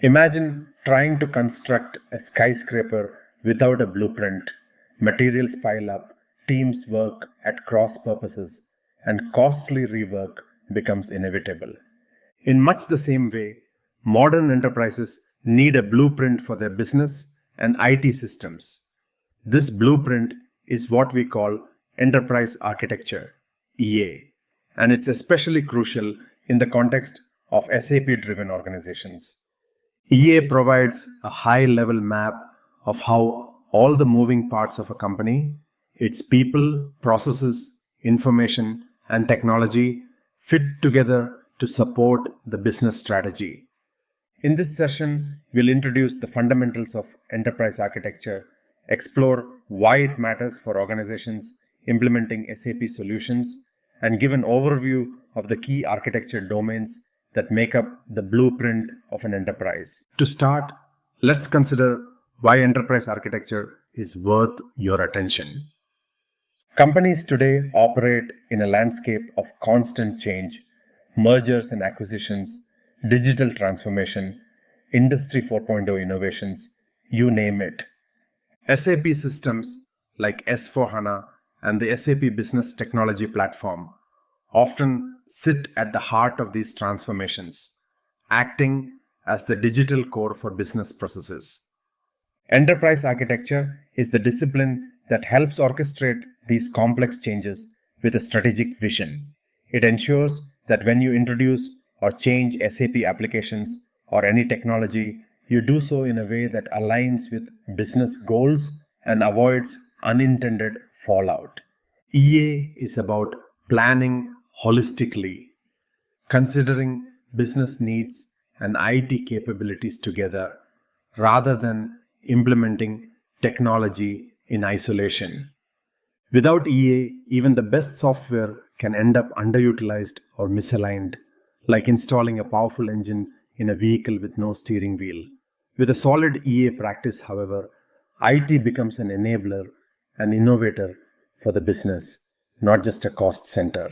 Imagine trying to construct a skyscraper without a blueprint. Materials pile up, teams work at cross purposes, and costly rework becomes inevitable. In much the same way, modern enterprises need a blueprint for their business and IT systems. This blueprint is what we call Enterprise Architecture, EA, and it's especially crucial in the context of SAP-driven organizations. EA provides a high level map of how all the moving parts of a company, its people, processes, information, and technology fit together to support the business strategy. In this session, we'll introduce the fundamentals of enterprise architecture, explore why it matters for organizations implementing SAP solutions, and give an overview of the key architecture domains that make up the blueprint of an enterprise. To start, let's consider why enterprise architecture is worth your attention. Companies today operate in a landscape of constant change, mergers and acquisitions, digital transformation, Industry 4.0 innovations, you name it. SAP systems like S/4HANA and the SAP Business Technology Platform often sit at the heart of these transformations, acting as the digital core for business processes. Enterprise architecture is the discipline that helps orchestrate these complex changes with a strategic vision. It ensures that when you introduce or change SAP applications or any technology, you do so in a way that aligns with business goals and avoids unintended fallout. EA is about planning holistically, considering business needs and IT capabilities together rather than implementing technology in isolation. Without EA, even the best software can end up underutilized or misaligned, like installing a powerful engine in a vehicle with no steering wheel. With a solid EA practice, however, IT becomes an enabler, an innovator for the business, not just a cost center.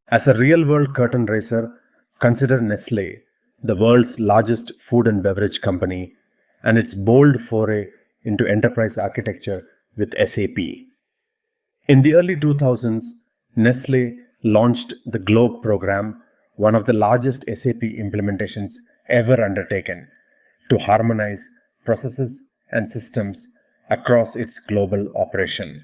As a real-world curtain raiser, consider Nestlé, the world's largest food and beverage company, and its bold foray into enterprise architecture with SAP. In the early 2000s, Nestlé launched the Globe program, one of the largest SAP implementations ever undertaken, to harmonize processes and systems across its global operation.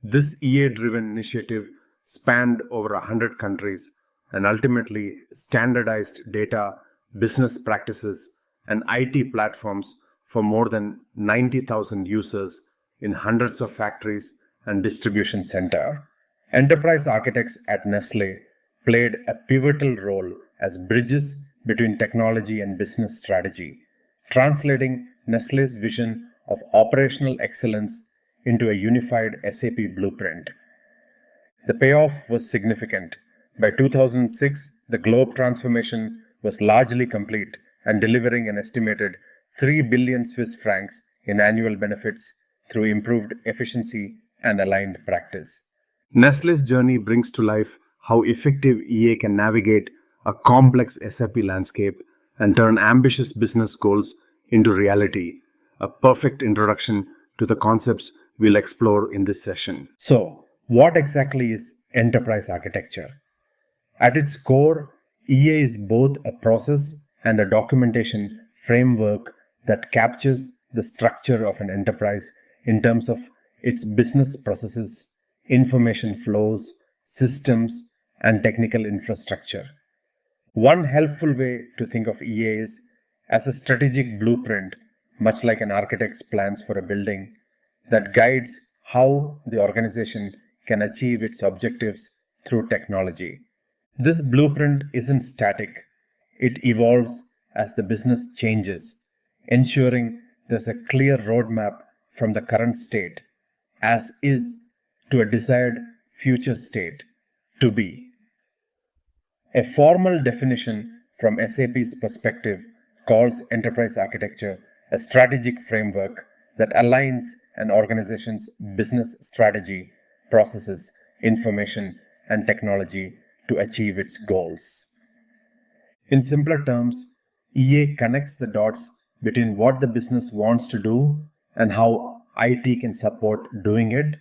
This EA-driven initiative spanned over 100 countries and ultimately standardized data, business practices, and IT platforms for more than 90,000 users in hundreds of factories and distribution centers. Enterprise architects at Nestlé played a pivotal role as bridges between technology and business strategy, translating Nestlé's vision of operational excellence into a unified SAP blueprint. The payoff was significant. By 2006, the Globe transformation was largely complete and delivering an estimated 3 billion Swiss francs in annual benefits through improved efficiency and aligned practice. Nestlé's journey brings to life how effective EA can navigate a complex SAP landscape and turn ambitious business goals into reality, a perfect introduction to the concepts we'll explore in this session. So, what exactly is enterprise architecture? At its core, EA is both a process and a documentation framework that captures the structure of an enterprise in terms of its business processes, information flows, systems, and technical infrastructure. One helpful way to think of EA is as a strategic blueprint, much like an architect's plans for a building, that guides how the organization can achieve its objectives through technology. This blueprint isn't static. It evolves as the business changes, ensuring there's a clear roadmap from the current state, as is, to a desired future state, to be. A formal definition from SAP's perspective calls enterprise architecture a strategic framework that aligns an organization's business strategy, processes, information, and technology to achieve its goals. In simpler terms, EA connects the dots between what the business wants to do and how IT can support doing it,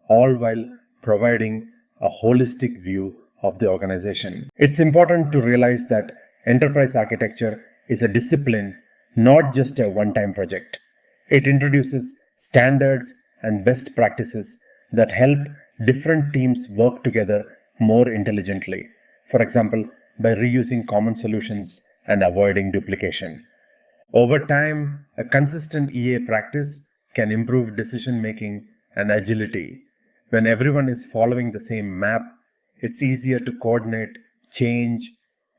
all while providing a holistic view of the organization. It's important to realize that enterprise architecture is a discipline, not just a one-time project. It introduces standards and best practices that help different teams work together more intelligently. For example, by reusing common solutions and avoiding duplication. Over time, a consistent EA practice can improve decision making and agility. When everyone is following the same map, it's easier to coordinate, change,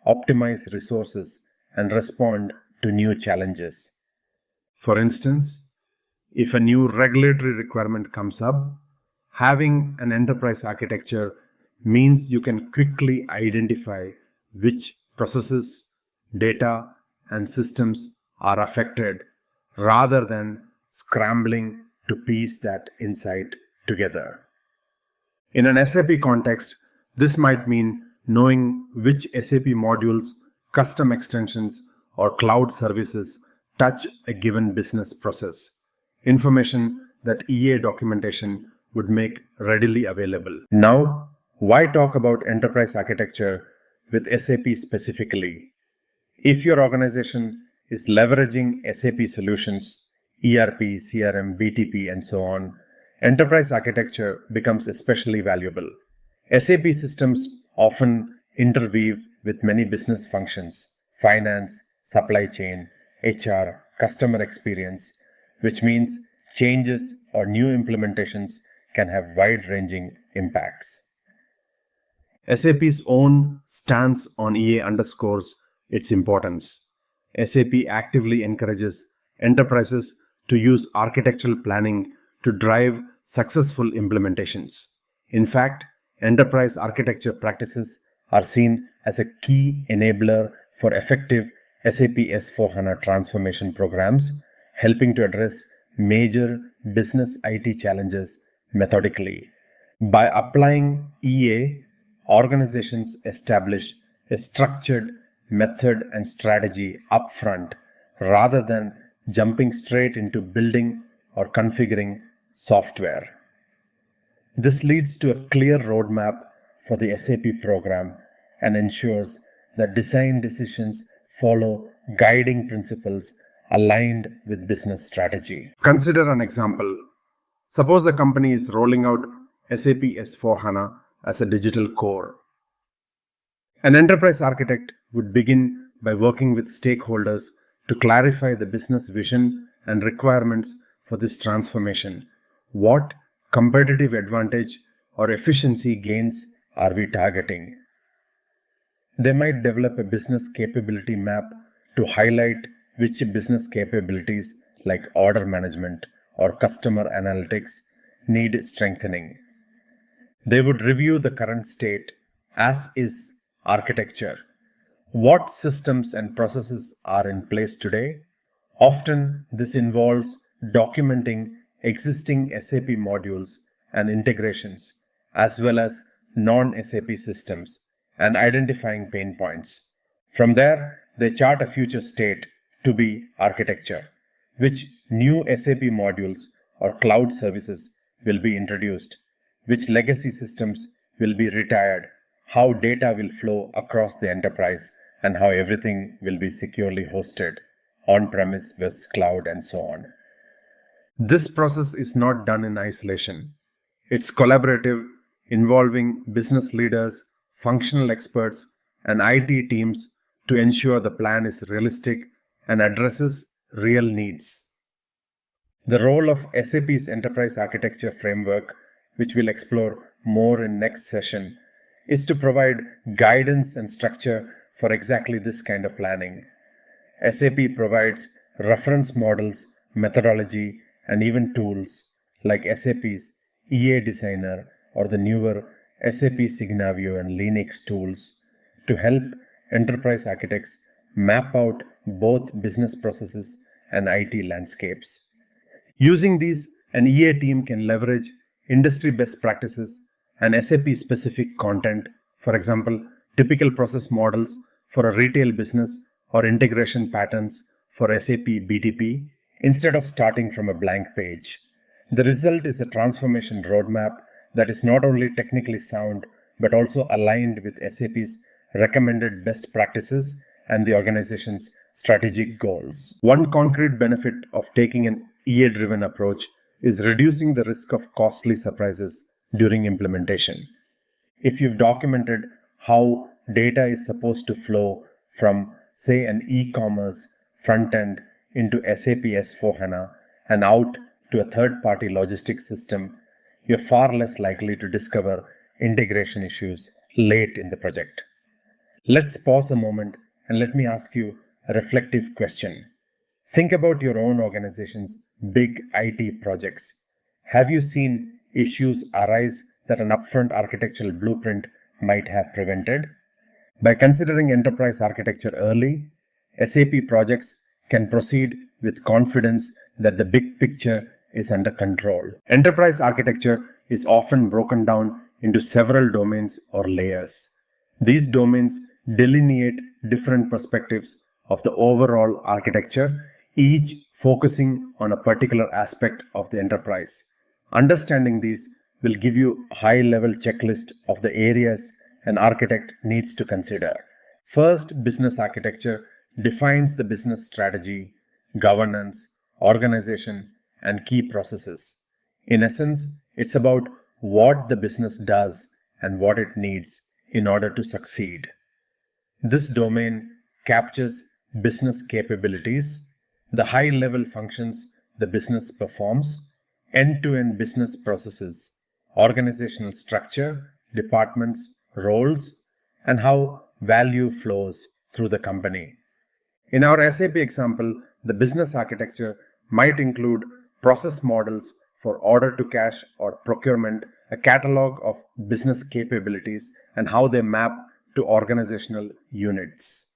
optimize resources, and respond to new challenges. For instance, if a new regulatory requirement comes up, having an enterprise architecture means you can quickly identify which processes, data, and systems are affected rather than scrambling to piece that insight together. In an SAP context, this might mean knowing which SAP modules, custom extensions, or cloud services touch a given business process. Information that EA documentation would make readily available. Now, why talk about enterprise architecture with SAP specifically? If your organization is leveraging SAP solutions, ERP, CRM, BTP, and so on, enterprise architecture becomes especially valuable. SAP systems often interweave with many business functions: finance, supply chain, HR, customer experience, which means changes or new implementations can have wide-ranging impacts. SAP's own stance on EA underscores its importance. SAP actively encourages enterprises to use architectural planning to drive successful implementations. In fact, enterprise architecture practices are seen as a key enabler for effective SAP S/4HANA transformation programs, helping to address major business IT challenges methodically. By applying EA, organizations establish a structured method and strategy upfront rather than jumping straight into building or configuring software. This leads to a clear roadmap for the SAP program and ensures that design decisions follow guiding principles aligned with business strategy. Consider an example. Suppose a company is rolling out SAP S/4HANA as a digital core. An enterprise architect would begin by working with stakeholders to clarify the business vision and requirements for this transformation. What competitive advantage or efficiency gains are we targeting? They might develop a business capability map to highlight which business capabilities like order management or customer analytics need strengthening. They would review the current state, as is architecture. What systems and processes are in place today? Often this involves documenting existing SAP modules and integrations, as well as non-SAP systems, and identifying pain points. From there, they chart a future state to be architecture, which new SAP modules or cloud services will be introduced, which legacy systems will be retired, how data will flow across the enterprise, and how everything will be securely hosted, on-premise versus cloud, and so on. This process is not done in isolation. It's collaborative, involving business leaders, functional experts, and IT teams to ensure the plan is realistic and addresses real needs. The role of SAP's Enterprise Architecture Framework, which we'll explore more in next session, is to provide guidance and structure for exactly this kind of planning. SAP provides reference models, methodology, and even tools like SAP's EA Designer or the newer SAP Signavio and Linux tools to help enterprise architects map out both business processes and IT landscapes. Using these, an EA team can leverage industry best practices and SAP-specific content, for example, typical process models for a retail business or integration patterns for SAP BTP instead of starting from a blank page. The result is a transformation roadmap that is not only technically sound but also aligned with SAP's recommended best practices and the organization's strategic goals. One concrete benefit of taking an EA-driven approach is reducing the risk of costly surprises during implementation. If you've documented how data is supposed to flow from, say, an e-commerce front end into SAP S/4HANA and out to a third-party logistics system, you're far less likely to discover integration issues late in the project. Let's pause a moment and let me ask you a reflective question. Think about your own organization's big IT projects. Have you seen issues arise that an upfront architectural blueprint might have prevented? By considering enterprise architecture early, SAP projects can proceed with confidence that the big picture is under control. Enterprise architecture is often broken down into several domains or layers. These domains delineate different perspectives of the overall architecture, each focusing on a particular aspect of the enterprise. Understanding these will give you a high-level checklist of the areas an architect needs to consider. First, business architecture defines the business strategy, governance, organization, and key processes. In essence, it's about what the business does and what it needs in order to succeed. This domain captures business capabilities, the high-level functions the business performs, end-to-end business processes, organizational structure, departments, roles, and how value flows through the company. In our SAP example, the business architecture might include process models for order to cash or procurement, a catalog of business capabilities, and how they map to organizational units.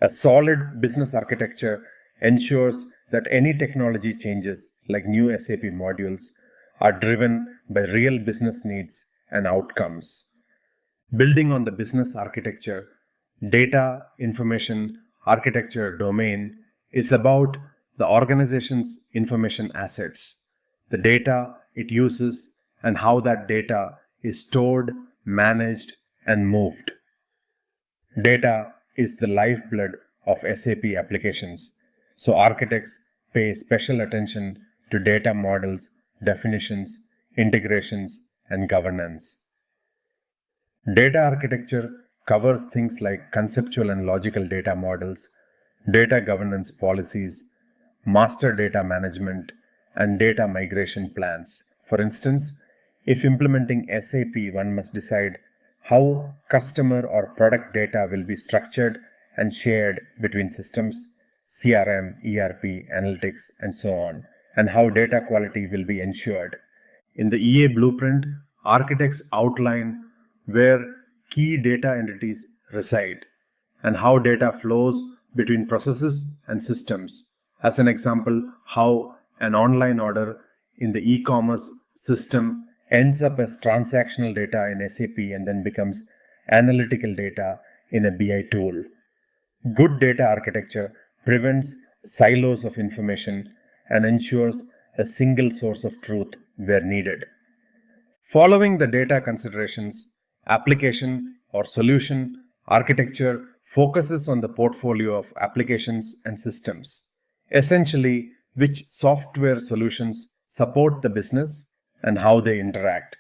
A solid business architecture ensures that any technology changes, like new SAP modules, are driven by real business needs and outcomes. Building on the business architecture, data information architecture domain is about the organization's information assets, the data it uses, and how that data is stored, managed, and moved. Data is the lifeblood of SAP applications, so architects pay special attention to data models, definitions, integrations, and governance. Data architecture covers things like conceptual and logical data models, data governance policies, master data management, and data migration plans. For instance, if implementing SAP, one must decide how customer or product data will be structured and shared between systems, CRM, ERP, analytics, and so on, and how data quality will be ensured. In the EA blueprint, architects outline where key data entities reside and how data flows between processes and systems. As an example, how an online order in the e-commerce system ends up as transactional data in SAP and then becomes analytical data in a BI tool. Good data architecture prevents silos of information and ensures a single source of truth where needed. Following the data considerations, application or solution architecture focuses on the portfolio of applications and systems, essentially which software solutions support the business and how they interact.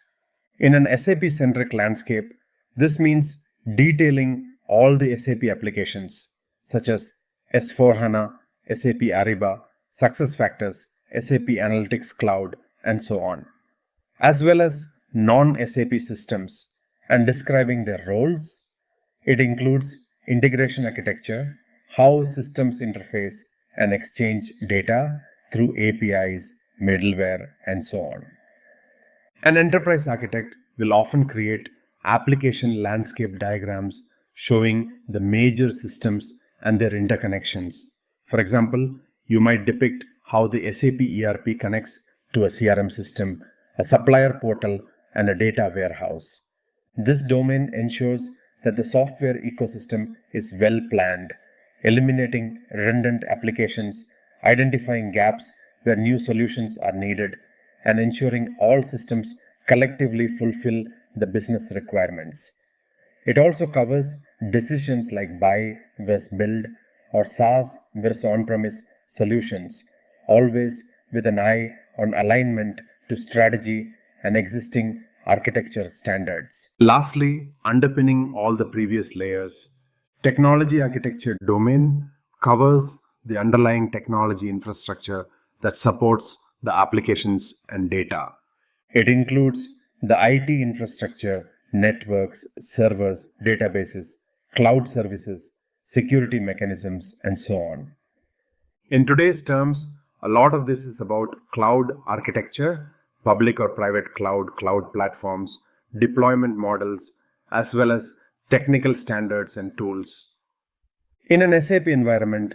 In an SAP-centric landscape, this means detailing all the SAP applications such as S/4HANA, SAP Ariba, SuccessFactors, SAP Analytics Cloud, and so on, as well as non-SAP systems, and describing their roles. It includes integration architecture, how systems interface and exchange data through APIs, middleware, and so on. An enterprise architect will often create application landscape diagrams showing the major systems and their interconnections. For example, you might depict how the SAP ERP connects to a CRM system, a supplier portal, and a data warehouse. This domain ensures that the software ecosystem is well planned, eliminating redundant applications, identifying gaps where new solutions are needed, and ensuring all systems collectively fulfill the business requirements. It also covers decisions like buy versus build or SaaS versus on-premise solutions, always with an eye on alignment to strategy and existing architecture standards. Lastly, underpinning all the previous layers, technology architecture domain covers the underlying technology infrastructure that supports the applications and data. It includes the IT infrastructure, networks, servers, databases, cloud services, security mechanisms, and so on. In today's terms, a lot of this is about cloud architecture, public or private cloud, cloud platforms, deployment models, as well as technical standards and tools. In an SAP environment,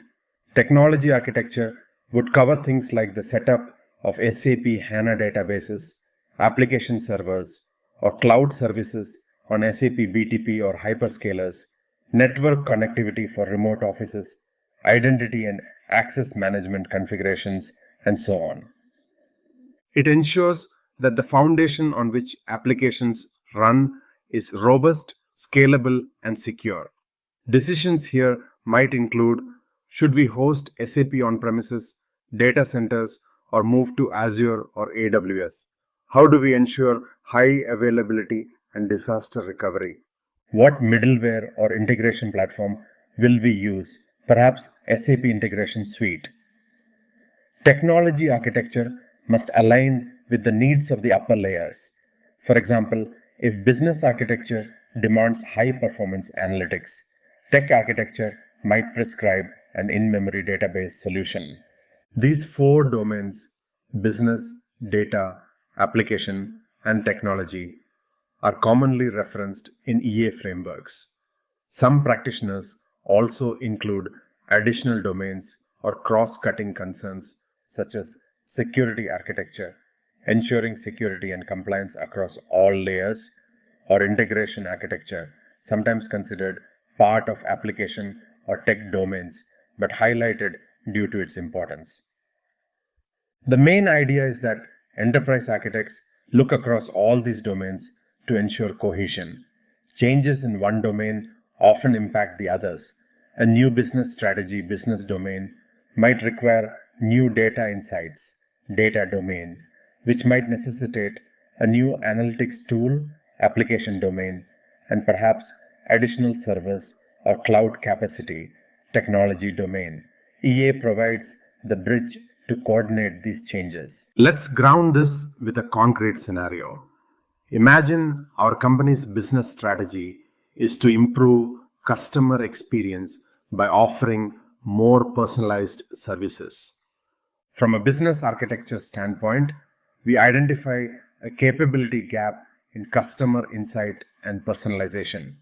technology architecture would cover things like the setup of SAP HANA databases, application servers, or cloud services on SAP BTP or hyperscalers, network connectivity for remote offices, identity and access management configurations, and so on. It ensures that the foundation on which applications run is robust, scalable, and secure. Decisions here might include: should we host SAP on-premises, data centers, or move to Azure or AWS? How do we ensure high availability and disaster recovery? What middleware or integration platform will we use? Perhaps SAP Integration Suite. Technology architecture must align with the needs of the upper layers. For example, if business architecture demands high performance analytics, tech architecture might prescribe an in-memory database solution. These four domains, business, data, application, and technology, are commonly referenced in EA frameworks. Some practitioners also include additional domains or cross-cutting concerns such as security architecture, ensuring security and compliance across all layers, or integration architecture, sometimes considered part of application or tech domains, but highlighted due to its importance. The main idea is that enterprise architects look across all these domains to ensure cohesion. Changes in one domain often impact the others. A new business strategy, business domain, might require new data insights, data domain, which might necessitate a new analytics tool, application domain, and perhaps additional servers or cloud capacity, technology domain. EA provides the bridge to coordinate these changes. Let's ground this with a concrete scenario. Imagine our company's business strategy is to improve customer experience by offering more personalized services. From a business architecture standpoint, we identify a capability gap in customer insight and personalization.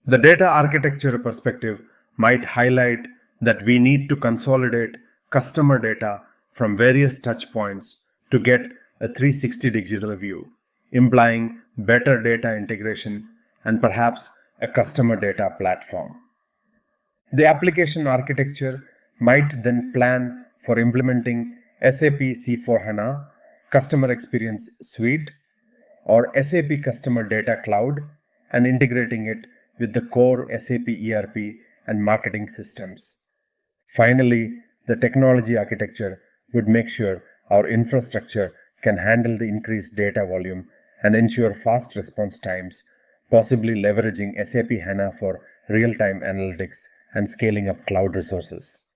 The data architecture perspective might highlight that we need to consolidate customer data from various touchpoints to get a 360 digital view, implying better data integration and perhaps a customer data platform. The application architecture might then plan for implementing SAP C/4HANA Customer Experience Suite or SAP Customer Data Cloud and integrating it with the core SAP ERP and marketing systems. Finally, the technology architecture would make sure our infrastructure can handle the increased data volume and ensure fast response times, possibly leveraging SAP HANA for real-time analytics and scaling up cloud resources.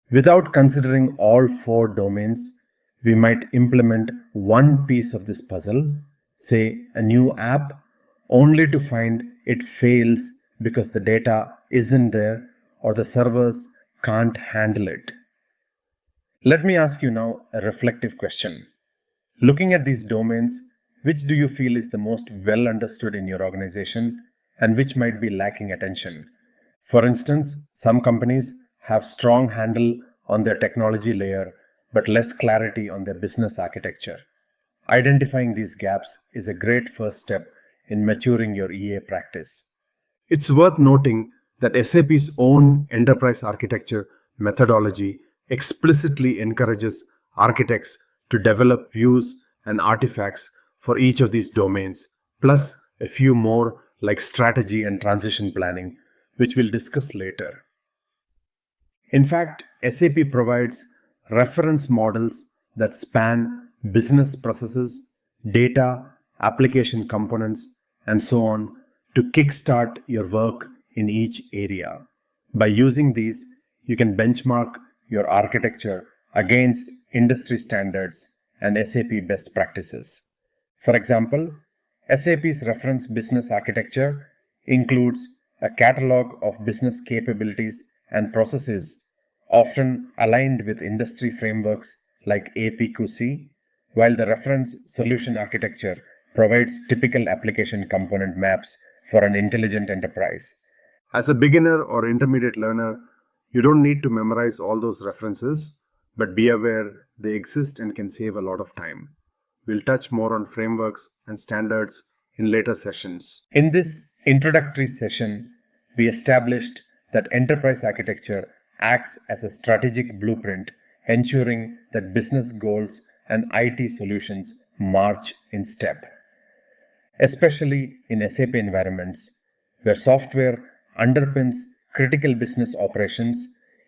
Without considering all four domains, we might implement one piece of this puzzle, say a new app, only to find it fails because the data isn't there or the servers can't handle it. Let me ask you now a reflective question. Looking at these domains, which do you feel is the most well understood in your organization and which might be lacking attention? For instance, some companies have strong handle on their technology layer but less clarity on their business architecture. Identifying these gaps is a great first step in maturing your EA practice. It's worth noting that SAP's own enterprise architecture methodology explicitly encourages architects to develop views and artifacts for each of these domains, plus a few more like strategy and transition planning, which we'll discuss later. In fact, SAP provides reference models that span business processes, data, application components, and so on to kickstart your work in each area. By using these, you can benchmark your architecture against industry standards and SAP best practices. For example, SAP's reference business architecture includes a catalog of business capabilities and processes, often aligned with industry frameworks like APQC, while the reference solution architecture provides typical application component maps for an intelligent enterprise. As a beginner or intermediate learner, you don't need to memorize all those references, but be aware they exist and can save a lot of time. We'll touch more on frameworks and standards in later sessions. In this introductory session, we established that enterprise architecture acts as a strategic blueprint, ensuring that business goals and IT solutions march in step. Especially in SAP environments, where software underpins critical business operations,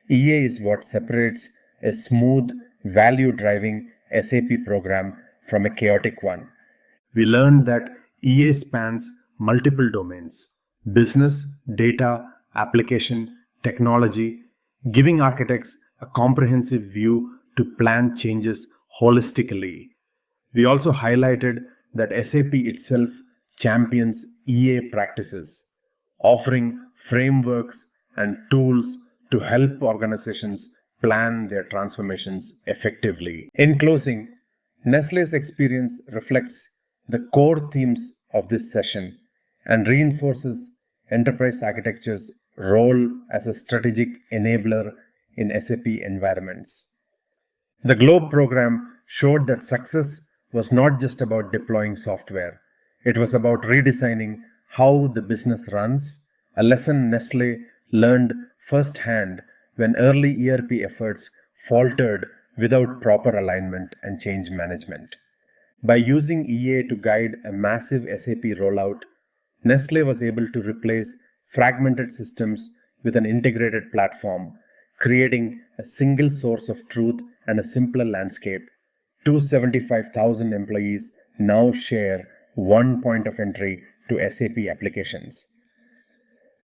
EA is what separates a smooth, value-driving SAP program from a chaotic one. We learned that EA spans multiple domains: business, data, application, technology, giving architects a comprehensive view to plan changes holistically. We also highlighted that SAP itself champions EA practices, offering frameworks and tools to help organizations plan their transformations effectively. In closing, Nestlé's experience reflects the core themes of this session and reinforces enterprise architecture's role as a strategic enabler in SAP environments. The Globe program showed that success was not just about deploying software, it was about redesigning how the business runs, a lesson Nestlé learned firsthand when early ERP efforts faltered without proper alignment and change management. By using EA to guide a massive SAP rollout, Nestlé was able to replace fragmented systems with an integrated platform, creating a single source of truth and a simpler landscape. 275,000 employees now share one point of entry to SAP applications.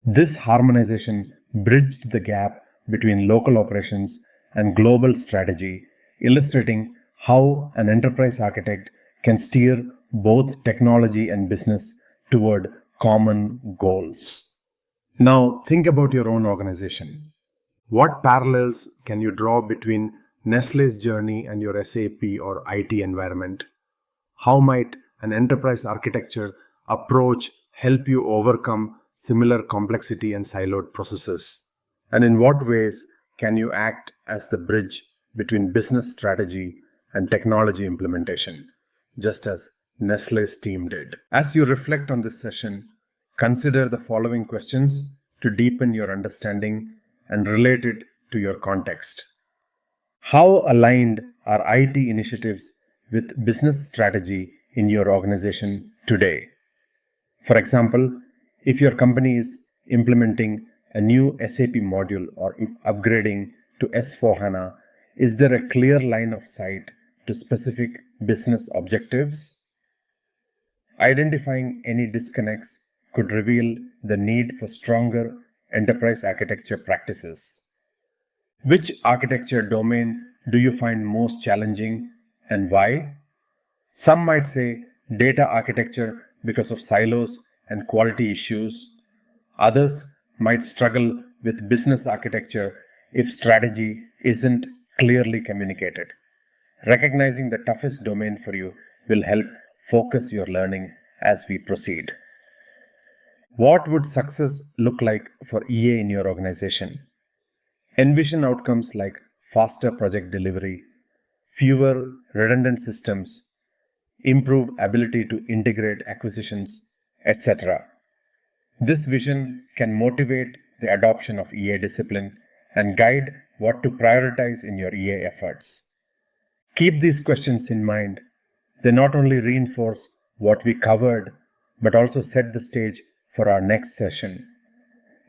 This harmonization bridged the gap between local operations and global strategy, illustrating how an enterprise architect can steer both technology and business toward common goals. Now, think about your own organization. What parallels can you draw between Nestlé's journey and your SAP or IT environment? How might an enterprise architecture approach help you overcome similar complexity and siloed processes? And in what ways can you act as the bridge between business strategy and technology implementation, just as Nestlé's team did? As you reflect on this session, consider the following questions to deepen your understanding and relate it to your context. How aligned are IT initiatives with business strategy in your organization today? For example, if your company is implementing a new SAP module or upgrading to S/4HANA, is there a clear line of sight to specific business objectives? Identifying any disconnects could reveal the need for stronger enterprise architecture practices. Which architecture domain do you find most challenging and why? Some might say data architecture because of silos and quality issues. Others might struggle with business architecture if strategy isn't clearly communicated. Recognizing the toughest domain for you will help focus your learning as we proceed. What would success look like for EA in your organization? Envision outcomes like faster project delivery, fewer redundant systems, improved ability to integrate acquisitions, etc. This vision can motivate the adoption of EA discipline and guide what to prioritize in your EA efforts. Keep these questions in mind. They not only reinforce what we covered, but also set the stage for our next session.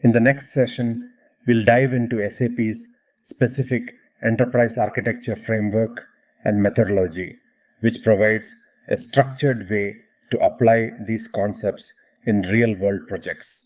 In the next session, we'll dive into SAP's specific enterprise architecture framework and methodology, which provides a structured way to apply these concepts in real-world projects.